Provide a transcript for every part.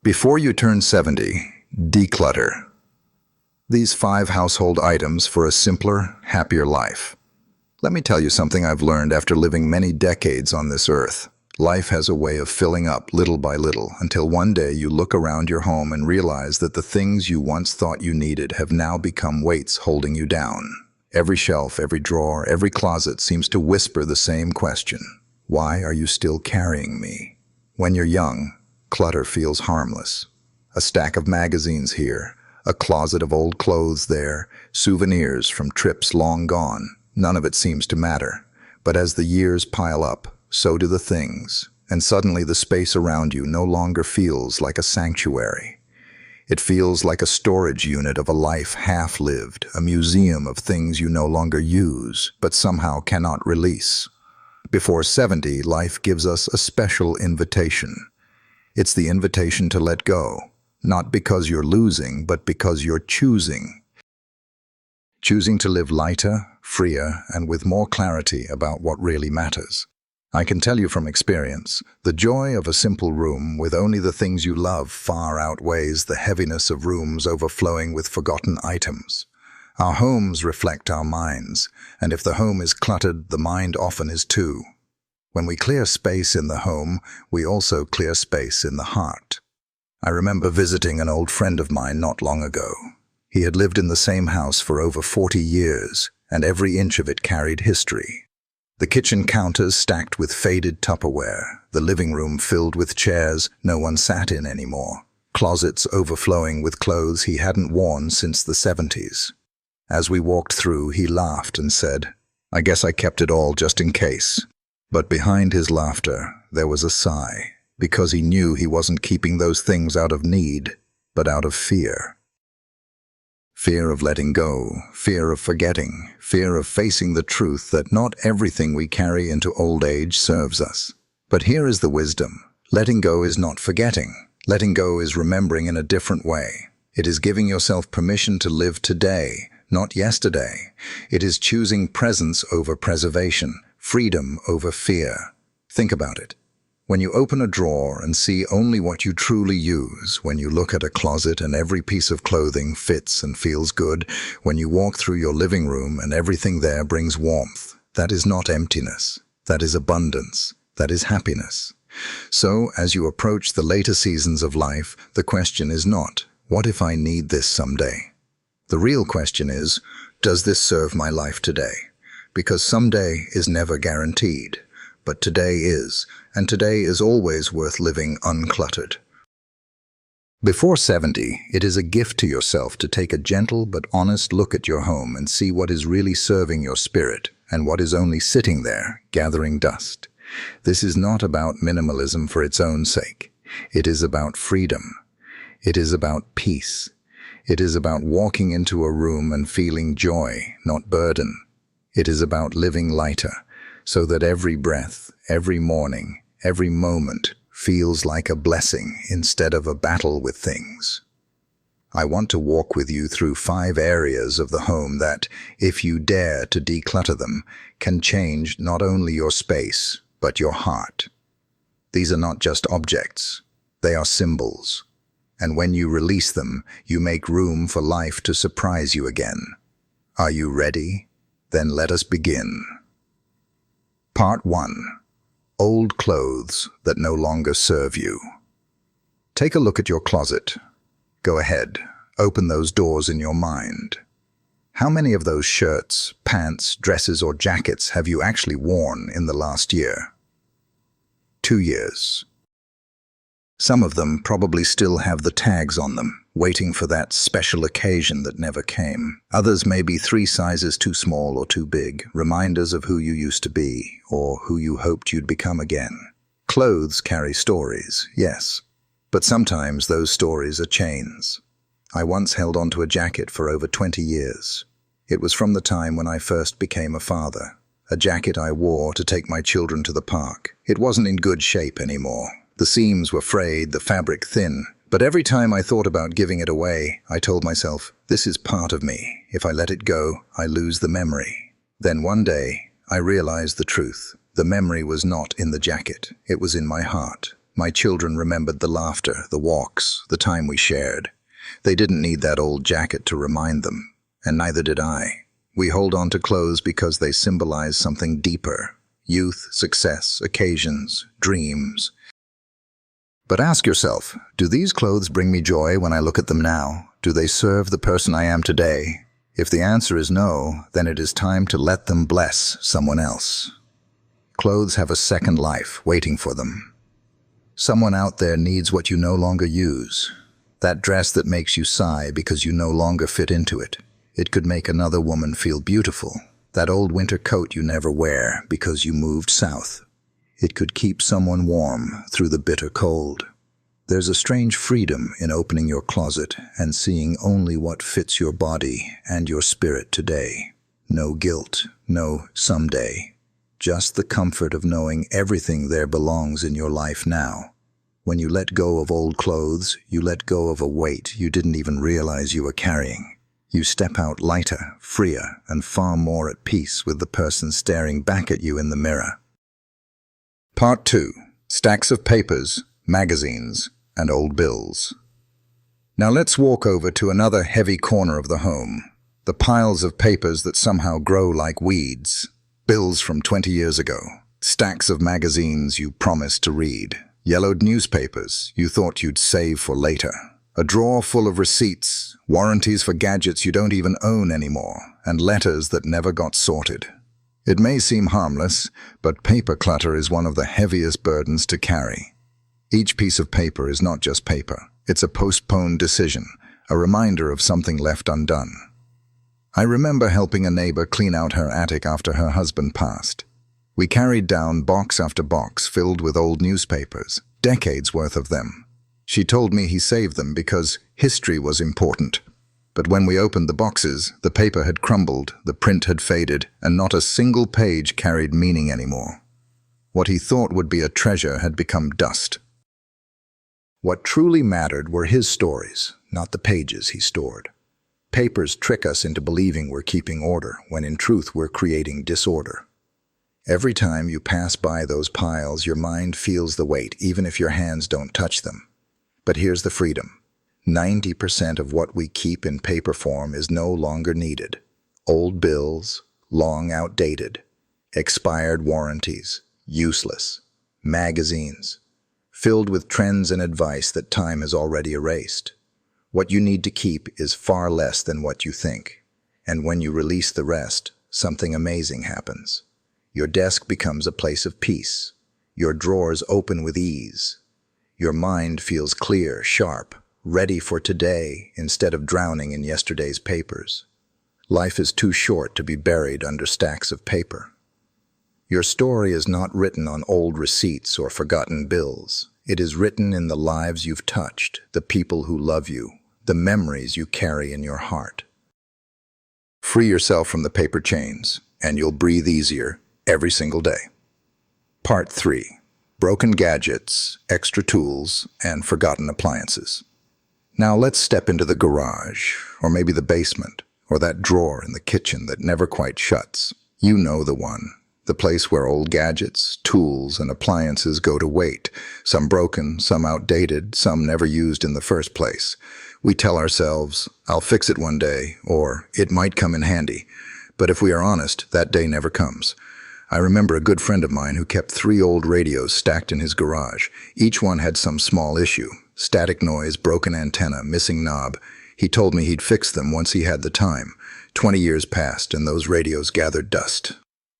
Before you turn 70, declutter. These 5 household items for a simpler, happier life. Let me tell you something I've learned after living many decades on this earth. Life has a way of filling up little by little until one day you look around your home and realize that the things you once thought you needed have now become weights holding you down. Every shelf, every drawer, every closet seems to whisper the same question. Why are you still carrying me? When you're young, clutter feels harmless. A stack of magazines here, a closet of old clothes there, souvenirs from trips long gone. None of it seems to matter. But as the years pile up, so do the things, and suddenly the space around you no longer feels like a sanctuary. It feels like a storage unit of a life half-lived, a museum of things you no longer use, but somehow cannot release. Before 70, life gives us a special invitation. It's the invitation to let go, not because you're losing, but because you're choosing. Choosing to live lighter, freer, and with more clarity about what really matters. I can tell you from experience, the joy of a simple room with only the things you love far outweighs the heaviness of rooms overflowing with forgotten items. Our homes reflect our minds, and if the home is cluttered, the mind often is too. When we clear space in the home, we also clear space in the heart. I remember visiting an old friend of mine not long ago. He had lived in the same house for over 40 years, and every inch of it carried history. The kitchen counters stacked with faded Tupperware, the living room filled with chairs no one sat in anymore, closets overflowing with clothes he hadn't worn since the 70s. As we walked through, he laughed and said, "I guess I kept it all just in case." But behind his laughter, there was a sigh, because he knew he wasn't keeping those things out of need, but out of fear. Fear of letting go, fear of forgetting, fear of facing the truth that not everything we carry into old age serves us. But here is the wisdom. Letting go is not forgetting. Letting go is remembering in a different way. It is giving yourself permission to live today, not yesterday. It is choosing presence over preservation, freedom over fear. Think about it. When you open a drawer and see only what you truly use, when you look at a closet and every piece of clothing fits and feels good, when you walk through your living room and everything there brings warmth, that is not emptiness. That is abundance. That is happiness. So, as you approach the later seasons of life, the question is not, what if I need this someday? The real question is, does this serve my life today? Because someday is never guaranteed. But today is, and today is always worth living uncluttered. Before 70, it is a gift to yourself to take a gentle but honest look at your home and see what is really serving your spirit and what is only sitting there, gathering dust. This is not about minimalism for its own sake. It is about freedom. It is about peace. It is about walking into a room and feeling joy, not burden. It is about living lighter, so that every breath, every morning, every moment feels like a blessing instead of a battle with things. I want to walk with you through 5 areas of the home that, if you dare to declutter them, can change not only your space, but your heart. These are not just objects, they are symbols. And when you release them, you make room for life to surprise you again. Are you ready? Then let us begin. Part 1. Old clothes that no longer serve you. Take a look at your closet. Go ahead, open those doors in your mind. How many of those shirts, pants, dresses, or jackets have you actually worn in the last year? 2 years. Some of them probably still have the tags on them, waiting for that special occasion that never came. Others may be 3 sizes too small or too big, reminders of who you used to be, or who you hoped you'd become again. Clothes carry stories, yes, but sometimes those stories are chains. I once held onto a jacket for over 20 years. It was from the time when I first became a father. A jacket I wore to take my children to the park. It wasn't in good shape anymore. The seams were frayed, the fabric thin. But every time I thought about giving it away, I told myself, this is part of me. If I let it go, I lose the memory. Then one day, I realized the truth. The memory was not in the jacket. It was in my heart. My children remembered the laughter, the walks, the time we shared. They didn't need that old jacket to remind them, and neither did I. We hold on to clothes because they symbolize something deeper: youth, success, occasions, dreams. But ask yourself, do these clothes bring me joy when I look at them now? Do they serve the person I am today? If the answer is no, then it is time to let them bless someone else. Clothes have a second life waiting for them. Someone out there needs what you no longer use. That dress that makes you sigh because you no longer fit into it. It could make another woman feel beautiful. That old winter coat you never wear because you moved south. It could keep someone warm through the bitter cold. There's a strange freedom in opening your closet and seeing only what fits your body and your spirit today. No guilt, no someday. Just the comfort of knowing everything there belongs in your life now. When you let go of old clothes, you let go of a weight you didn't even realize you were carrying. You step out lighter, freer, and far more at peace with the person staring back at you in the mirror. Part 2. Stacks of papers, magazines, and old bills. Now let's walk over to another heavy corner of the home. The piles of papers that somehow grow like weeds. Bills from 20 years ago. Stacks of magazines you promised to read. Yellowed newspapers you thought you'd save for later. A drawer full of receipts, warranties for gadgets you don't even own anymore, and letters that never got sorted. It may seem harmless, but paper clutter is one of the heaviest burdens to carry. Each piece of paper is not just paper. It's a postponed decision, a reminder of something left undone. I remember helping a neighbor clean out her attic after her husband passed. We carried down box after box filled with old newspapers, decades worth of them. She told me he saved them because history was important. But when we opened the boxes, the paper had crumbled, the print had faded, and not a single page carried meaning anymore. What he thought would be a treasure had become dust. What truly mattered were his stories, not the pages he stored. Papers trick us into believing we're keeping order, when in truth we're creating disorder. Every time you pass by those piles, your mind feels the weight, even if your hands don't touch them. But here's the freedom. 90% of what we keep in paper form is no longer needed. Old bills, long outdated. Expired warranties, useless. Magazines, filled with trends and advice that time has already erased. What you need to keep is far less than what you think. And when you release the rest, something amazing happens. Your desk becomes a place of peace. Your drawers open with ease. Your mind feels clear, sharp, ready for today instead of drowning in yesterday's papers. Life is too short to be buried under stacks of paper. Your story is not written on old receipts or forgotten bills. It is written in the lives you've touched, the people who love you, the memories you carry in your heart. Free yourself from the paper chains, and you'll breathe easier every single day. Part 3. Broken gadgets, extra tools, and forgotten appliances. Now let's step into the garage, or maybe the basement, or that drawer in the kitchen that never quite shuts. You know the one. The place where old gadgets, tools, and appliances go to wait. Some broken, some outdated, some never used in the first place. We tell ourselves, I'll fix it one day, or it might come in handy. But if we are honest, that day never comes. I remember a good friend of mine who kept 3 old radios stacked in his garage. Each one had some small issue. Static noise, broken antenna, missing knob. He told me he'd fix them once he had the time. 20 years passed, and those radios gathered dust.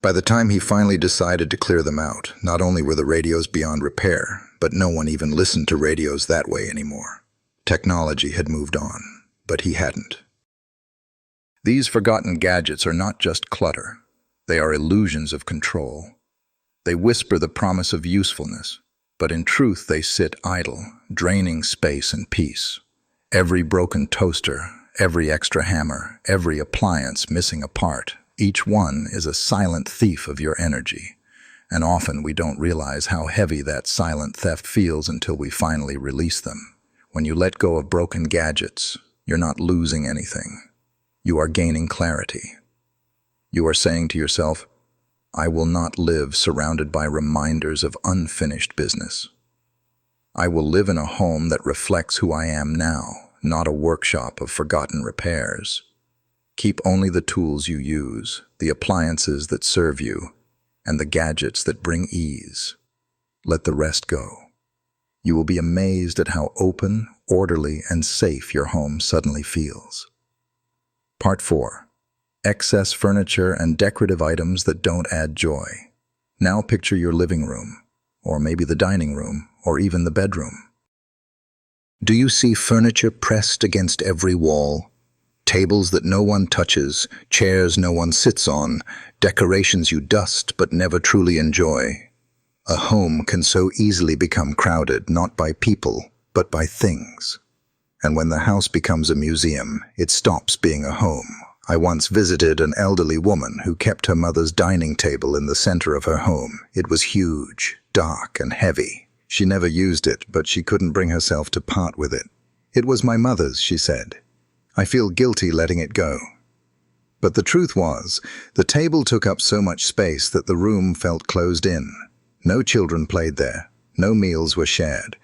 By the time he finally decided to clear them out, not only were the radios beyond repair, but no one even listened to radios that way anymore. Technology had moved on, but he hadn't. These forgotten gadgets are not just clutter. They are illusions of control. They whisper the promise of usefulness, but in truth they sit idle, draining space and peace. Every broken toaster, every extra hammer, every appliance missing a part, each one is a silent thief of your energy. And often we don't realize how heavy that silent theft feels until we finally release them. When you let go of broken gadgets, you're not losing anything. You are gaining clarity. You are saying to yourself, I will not live surrounded by reminders of unfinished business. I will live in a home that reflects who I am now, not a workshop of forgotten repairs. Keep only the tools you use, the appliances that serve you, and the gadgets that bring ease. Let the rest go. You will be amazed at how open, orderly, and safe your home suddenly feels. Part 4. Excess furniture and decorative items that don't add joy. Now picture your living room, or maybe the dining room, or even the bedroom. Do you see furniture pressed against every wall? Tables that no one touches, chairs no one sits on, decorations you dust but never truly enjoy. A home can so easily become crowded not by people, but by things. And when the house becomes a museum, it stops being a home. I once visited an elderly woman who kept her mother's dining table in the center of her home. It was huge, dark, and heavy. She never used it, but she couldn't bring herself to part with it. "It was my mother's," she said. "I feel guilty letting it go." But the truth was, the table took up so much space that the room felt closed in. No children played there. No meals were shared.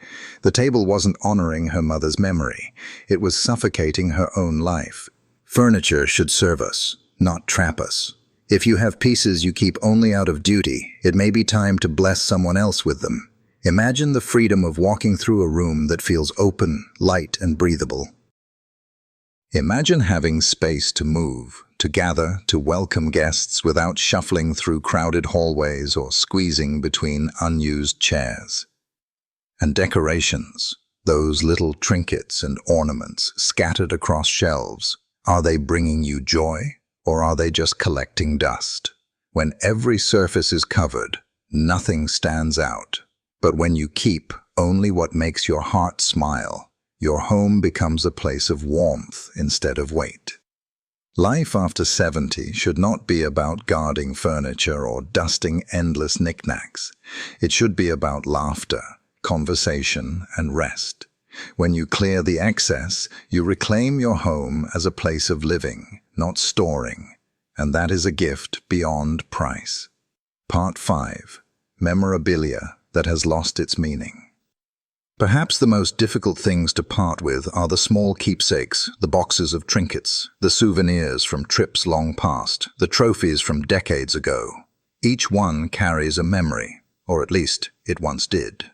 The table wasn't honoring her mother's memory. It was suffocating her own life. Furniture should serve us, not trap us. If you have pieces you keep only out of duty, it may be time to bless someone else with them. Imagine the freedom of walking through a room that feels open, light, and breathable. Imagine having space to move, to gather, to welcome guests without shuffling through crowded hallways or squeezing between unused chairs. And decorations, those little trinkets and ornaments scattered across shelves, are they bringing you joy, or are they just collecting dust? When every surface is covered, nothing stands out. But when you keep only what makes your heart smile, your home becomes a place of warmth instead of weight. Life after 70 should not be about guarding furniture or dusting endless knickknacks. It should be about laughter, conversation, and rest. When you clear the excess, you reclaim your home as a place of living, not storing, and that is a gift beyond price. Part 5. Memorabilia that has lost its meaning. Perhaps the most difficult things to part with are the small keepsakes, the boxes of trinkets, the souvenirs from trips long past, the trophies from decades ago. Each one carries a memory, or at least it once did.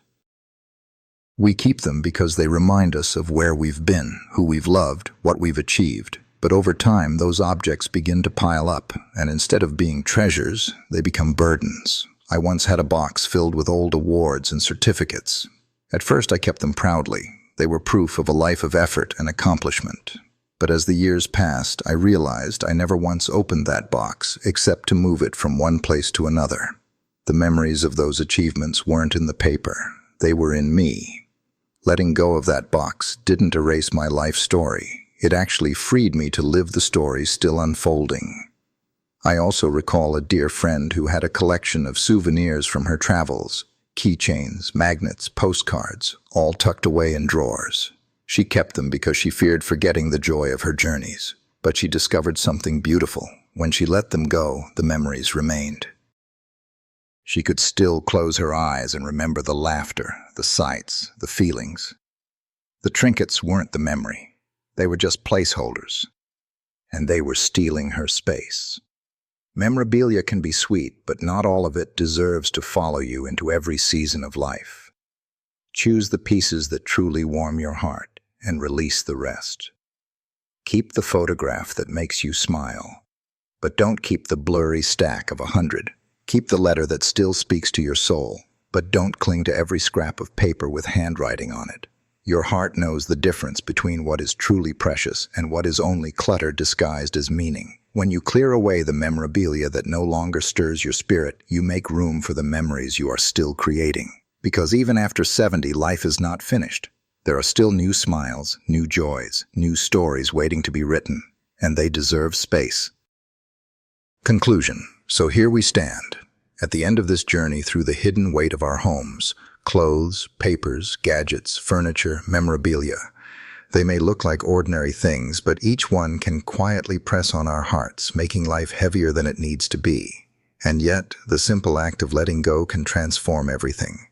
We keep them because they remind us of where we've been, who we've loved, what we've achieved. But over time, those objects begin to pile up, and instead of being treasures, they become burdens. I once had a box filled with old awards and certificates. At first, I kept them proudly. They were proof of a life of effort and accomplishment. But as the years passed, I realized I never once opened that box, except to move it from one place to another. The memories of those achievements weren't in the paper. They were in me. Letting go of that box didn't erase my life story. It actually freed me to live the story still unfolding. I also recall a dear friend who had a collection of souvenirs from her travels. Keychains, magnets, postcards, all tucked away in drawers. She kept them because she feared forgetting the joy of her journeys. But she discovered something beautiful. When she let them go, the memories remained. She could still close her eyes and remember the laughter, the sights, the feelings. The trinkets weren't the memory. They were just placeholders. And they were stealing her space. Memorabilia can be sweet, but not all of it deserves to follow you into every season of life. Choose the pieces that truly warm your heart and release the rest. Keep the photograph that makes you smile, but don't keep the blurry stack of 100. Keep the letter that still speaks to your soul, but don't cling to every scrap of paper with handwriting on it. Your heart knows the difference between what is truly precious and what is only clutter disguised as meaning. When you clear away the memorabilia that no longer stirs your spirit, you make room for the memories you are still creating. Because even after 70, life is not finished. There are still new smiles, new joys, new stories waiting to be written, and they deserve space. Conclusion. So here we stand, at the end of this journey through the hidden weight of our homes, clothes, papers, gadgets, furniture, memorabilia. They may look like ordinary things, but each one can quietly press on our hearts, making life heavier than it needs to be. And yet, the simple act of letting go can transform everything.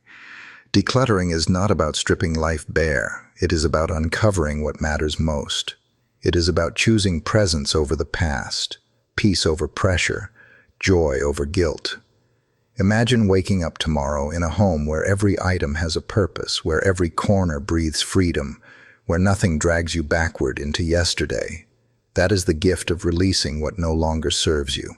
Decluttering is not about stripping life bare. It is about uncovering what matters most. It is about choosing presence over the past, peace over pressure, joy over guilt. Imagine waking up tomorrow in a home where every item has a purpose, where every corner breathes freedom, where nothing drags you backward into yesterday. That is the gift of releasing what no longer serves you.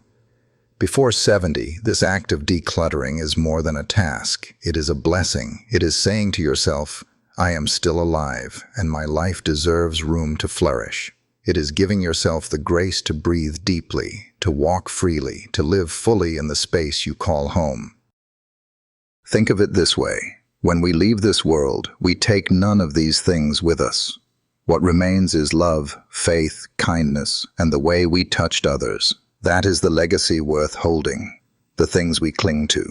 Before 70, this act of decluttering is more than a task. It is a blessing. It is saying to yourself, I am still alive, and my life deserves room to flourish. It is giving yourself the grace to breathe deeply, to walk freely, to live fully in the space you call home. Think of it this way. When we leave this world, we take none of these things with us. What remains is love, faith, kindness, and the way we touched others. That is the legacy worth holding, the things we cling to.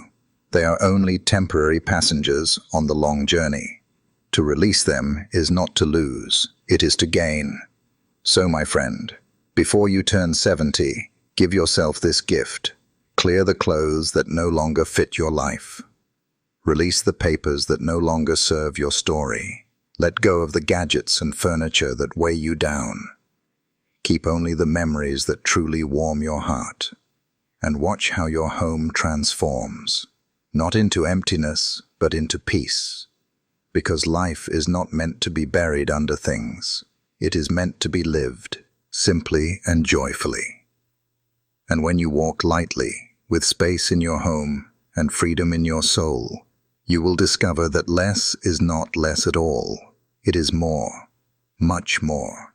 They are only temporary passengers on the long journey. To release them is not to lose, it is to gain. So, my friend, before you turn 70, give yourself this gift. Clear the clothes that no longer fit your life. Release the papers that no longer serve your story. Let go of the gadgets and furniture that weigh you down. Keep only the memories that truly warm your heart. And watch how your home transforms, not into emptiness, but into peace. Because life is not meant to be buried under things. It is meant to be lived, simply and joyfully. And when you walk lightly, with space in your home and freedom in your soul, you will discover that less is not less at all. It is more, much more.